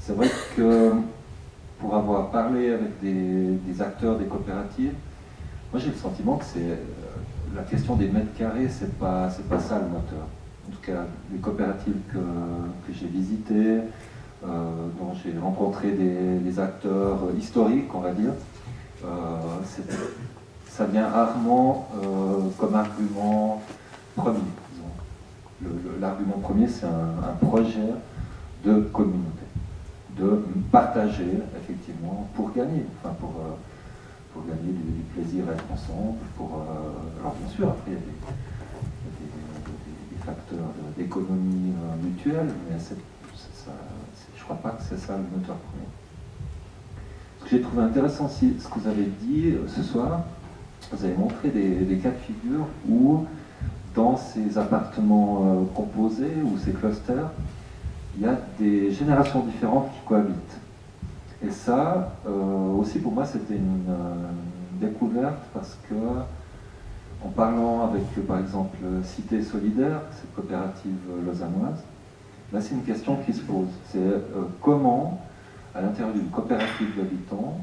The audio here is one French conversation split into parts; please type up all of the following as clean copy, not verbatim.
c'est vrai que pour avoir parlé avec des acteurs des coopératives, moi j'ai le sentiment que c'est la question des mètres carrés, c'est pas ça le moteur. En tout cas, les coopératives que j'ai visitées, dont j'ai rencontré des acteurs historiques, on va dire, ça vient rarement comme argument premier. L'argument premier, c'est un projet de communauté, de partager effectivement pour gagner, enfin pour gagner du plaisir à être ensemble. Alors bien sûr, après il y a des facteurs d'économie mutuelle, mais je ne crois pas que c'est ça le moteur premier. Ce que j'ai trouvé intéressant aussi, ce que vous avez dit ce soir, vous avez montré des cas de figure où dans ces appartements composés ou ces clusters, il y a des générations différentes qui cohabitent. Et ça, aussi pour moi, c'était une découverte parce que, en parlant avec, par exemple, Cité Solidaire, cette coopérative lausannoise, là c'est une question qui se pose. C'est comment, à l'intérieur d'une coopérative d'habitants,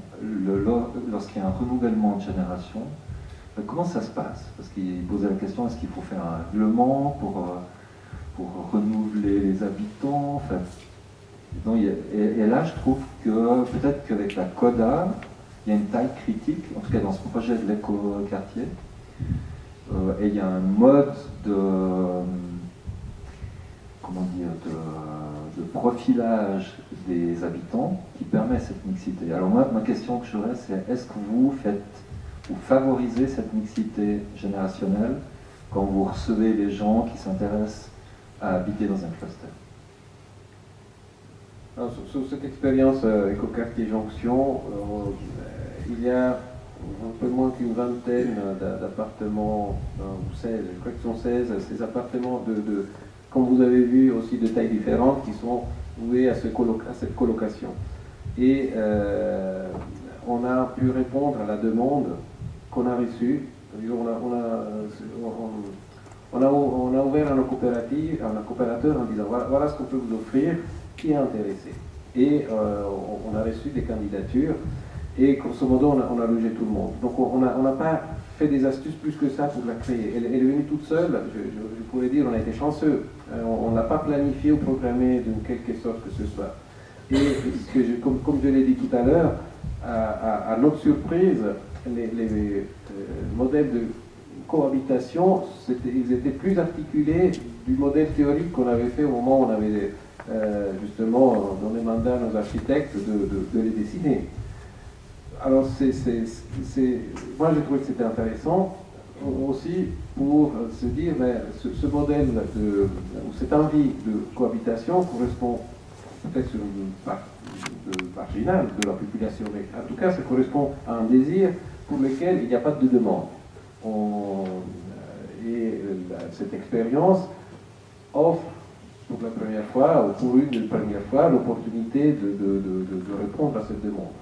lorsqu'il y a un renouvellement de génération, comment ça se passe? Parce qu'il posait la question, est-ce qu'il faut faire un règlement pour renouveler les habitants? Enfin, et là, je trouve que peut-être qu'avec la CODA, il y a une taille critique, en tout cas dans ce projet de l'éco-quartier, et il y a un mode de profilage des habitants qui permet cette mixité. Alors moi, ma question que j'aurais, c'est est-ce que vous favorisez cette mixité générationnelle quand vous recevez les gens qui s'intéressent à habiter dans un cluster? Alors, sur cette expérience Écoquartier Jonction, il y a un peu moins qu'une vingtaine d'appartements, ou 16, je crois que ce sont 16, ces appartements comme vous avez vu, aussi de tailles différentes qui sont voués à cette colocation. Et on a pu répondre à la demande qu'on a reçue. On a ouvert à nos coopératives, à nos coopérateurs en disant voilà ce qu'on peut vous offrir, qui est intéressé. Et on a reçu des candidatures et grosso modo on a logé tout le monde. Donc on n'a pas fait des astuces plus que ça pour la créer. Elle est venue toute seule, je pourrais dire on a été chanceux. On n'a pas planifié ou programmé d'une quelque sorte que ce soit. Et comme je l'ai dit tout à l'heure, à notre surprise, les modèles de cohabitation, ils étaient plus articulés du modèle théorique qu'on avait fait au moment où on avait justement donné mandat à nos architectes de les dessiner. Alors moi j'ai trouvé que c'était intéressant aussi pour se dire ce modèle ou cette envie de cohabitation correspond peut-être sur une part marginale de la population, mais en tout cas ça correspond à un désir pour lequel il n'y a pas de demande. Cette expérience offre pour la première fois, ou pour une première fois, l'opportunité de répondre à cette demande.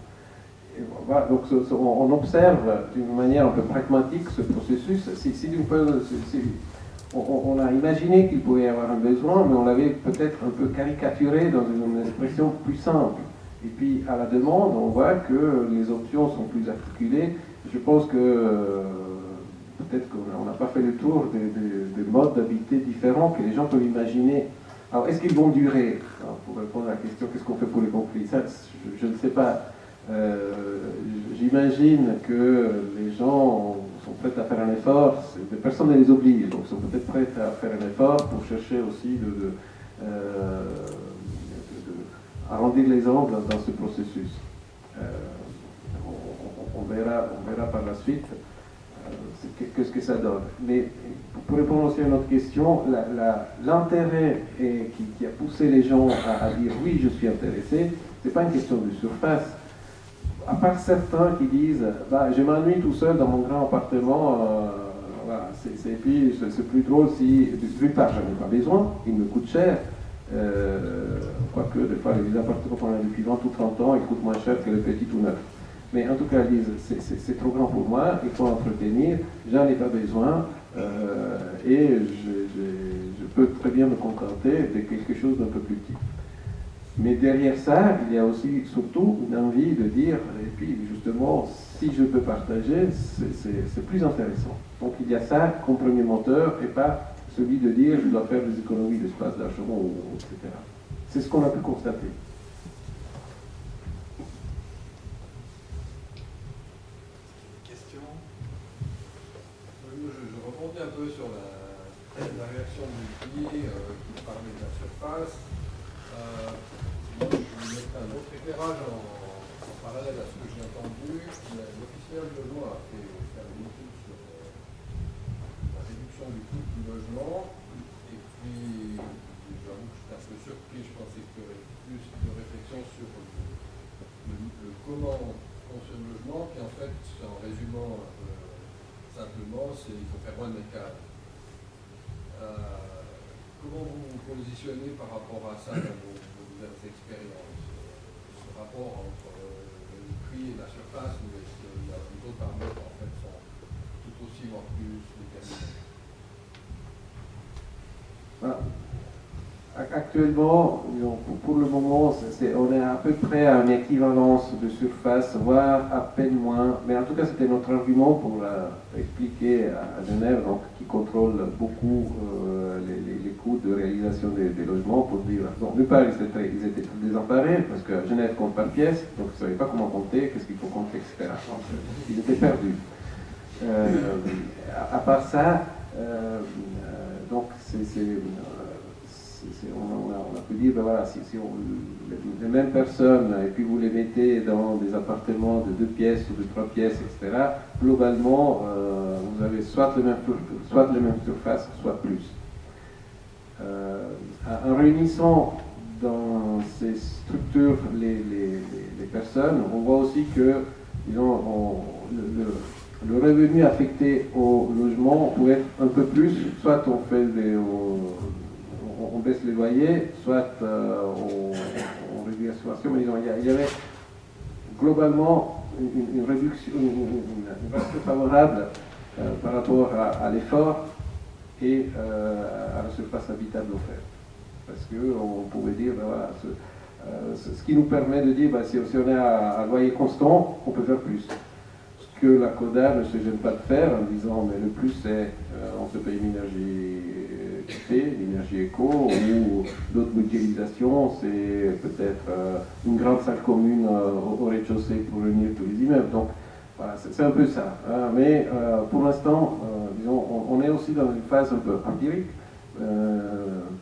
Et voilà, donc on observe d'une manière un peu pragmatique ce processus. On a imaginé qu'il pouvait y avoir un besoin, mais on l'avait peut-être un peu caricaturé dans une expression plus simple. Et puis à la demande, on voit que les options sont plus articulées. Je pense que peut-être qu'on n'a pas fait le tour des modes d'habiter différents que les gens peuvent imaginer. Alors, est-ce qu'ils vont durer? Alors, pour répondre à la question, qu'est-ce qu'on fait pour les conflits? Ça, je ne sais pas. J'imagine que les gens sont prêts à faire un effort. Personne ne les oblige, donc ils sont peut-être prêts à faire un effort pour chercher aussi arrondir les angles dans ce processus. On verra par la suite qu'est-ce que ça donne. Mais pour répondre aussi à notre question, l'intérêt qui a poussé les gens à dire oui, je suis intéressé, ce n'est pas une question de surface. À part certains qui disent je m'ennuie tout seul dans mon grand appartement, voilà, puis c'est plus drôle si, d'une part, j'en ai pas besoin, il me coûte cher. Quoique, des fois, les appartements qu'on a depuis 20 ou 30 ans, ils coûtent moins cher que les petits tout neufs. Mais en tout cas, ils disent c'est trop grand pour moi, il faut entretenir, j'en ai pas besoin, et je peux très bien me contenter de quelque chose d'un peu plus petit. Mais derrière ça, il y a aussi surtout une envie de dire, et puis justement, si je peux partager, c'est plus intéressant. Donc il y a ça comme premier moteur et pas celui de dire je dois faire des économies d'espace d'achèvement, etc. C'est ce qu'on a pu constater. Question. Je rebondis un peu sur la réaction du pied qui parlait de la surface. Moi, je vais mettre un autre éclairage en parallèle à ce que j'ai entendu. L'officiel de loi a fait faire une étude sur la réduction du coût du logement. Et puis, j'avoue que j'étais un peu surpris. Je pensais qu'il y aurait plus de réflexion sur le comment construire le logement. Puis en fait, en résumant simplement, il faut faire moins de mètres carrés. Comment vous vous positionnez par rapport à ça dans vos diverses expériences? Ce rapport entre le prix et la surface, ou est-ce qu'il y a d'autres paramètres en fait sont tout aussi voire plus déterminants? Actuellement, pour le moment, on est à peu près à une équivalence de surface, voire à peine moins. Mais en tout cas, c'était notre argument pour expliquer à Genève, donc, qui contrôle beaucoup les coûts de réalisation des logements, pour dire, donc, d'une part, ils étaient très désemparés, parce que Genève compte par pièce, donc ils ne savaient pas comment compter, qu'est-ce qu'il faut compter, etc. Donc, ils étaient perdus. À part ça, donc, on a pu dire, ben voilà, si les mêmes personnes, et puis vous les mettez dans des appartements de 2 pièces ou de 3 pièces, etc., globalement, vous avez soit les mêmes surfaces, soit plus. En réunissant dans ces structures les personnes, on voit aussi que disons, le revenu affecté au logement peut être un peu plus, soit on fait on baisse les loyers, soit on réduit la subvention, mais disons, il y avait globalement une réduction, une ratio favorable par rapport à l'effort et à la surface habitable offerte. Parce qu'on pouvait dire, ben voilà, ce qui nous permet de dire, ben, si on est à loyer constant, on peut faire plus. Ce que la CODA ne se gêne pas de faire en disant, mais le plus c'est, on se paye l'énergie café, l'énergie éco, ou d'autres mutualisations, c'est peut-être une grande salle commune au rez-de-chaussée pour réunir tous les immeubles. Donc voilà, c'est un peu ça. Hein. Mais pour l'instant, disons, on est aussi dans une phase un peu empirique,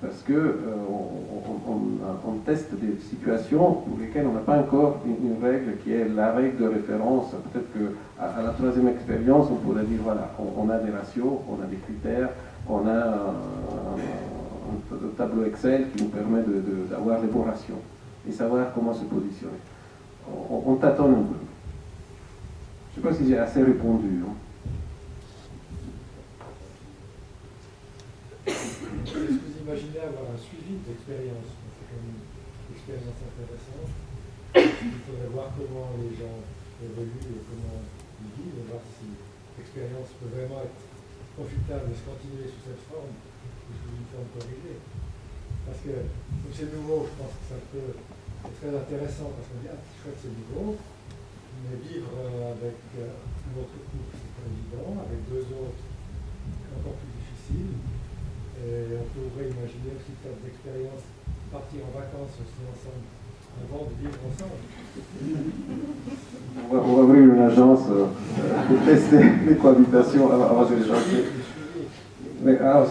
parce que on teste des situations pour lesquelles on n'a pas encore une règle qui est la règle de référence. Peut-être qu'à la troisième expérience, on pourrait dire, voilà, on a des ratios, on a des critères, on a un tableau Excel qui nous permet d'avoir les bons ratios et savoir comment se positionner. On tâtonne un peu. Je ne sais pas si j'ai assez répondu. Hein. Est-ce que vous imaginez avoir un suivi d'expérience? C'est quand même une expérience intéressante. Il faudrait voir comment les gens évoluent et comment ils vivent, et voir si l'expérience peut vraiment être profitable et se continuer sous cette forme ou sous une forme corrigée. Parce que, comme c'est nouveau, je pense que ça peut être très intéressant parce qu'on dit, ah, chouette, c'est nouveau, mais vivre avec un autre couple, c'est pas évident, avec 2 autres, encore plus difficile. Et on pourrait imaginer aussi faire des expériences, partir en vacances aussi ensemble, avant de vivre ensemble. On va ouvrir une agence pour tester les cohabitations avant de les chanter. Mais alors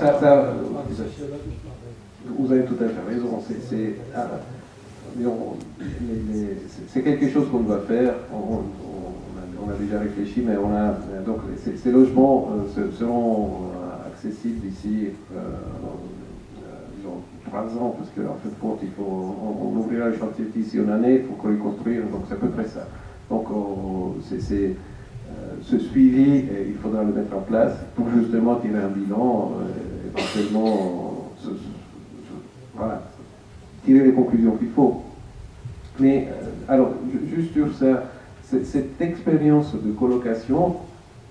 vous avez tout à fait raison. C'est quelque chose qu'on doit faire. On a déjà réfléchi, mais donc ces logements seront accessibles d'ici disons 3 ans, parce qu'en fait, on ouvrira le chantier d'ici une année, il faut reconstruire, donc c'est à peu près ça. Donc ce suivi, il faudra le mettre en place pour justement tirer un bilan, éventuellement voilà, tirer les conclusions qu'il faut. Mais alors, juste sur ça, cette expérience de colocation,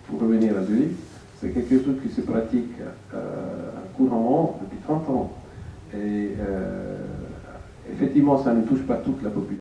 pour revenir à Zurich, c'est quelque chose qui se pratique couramment depuis 30 ans. Et Effectivement, ça ne touche pas toute la population.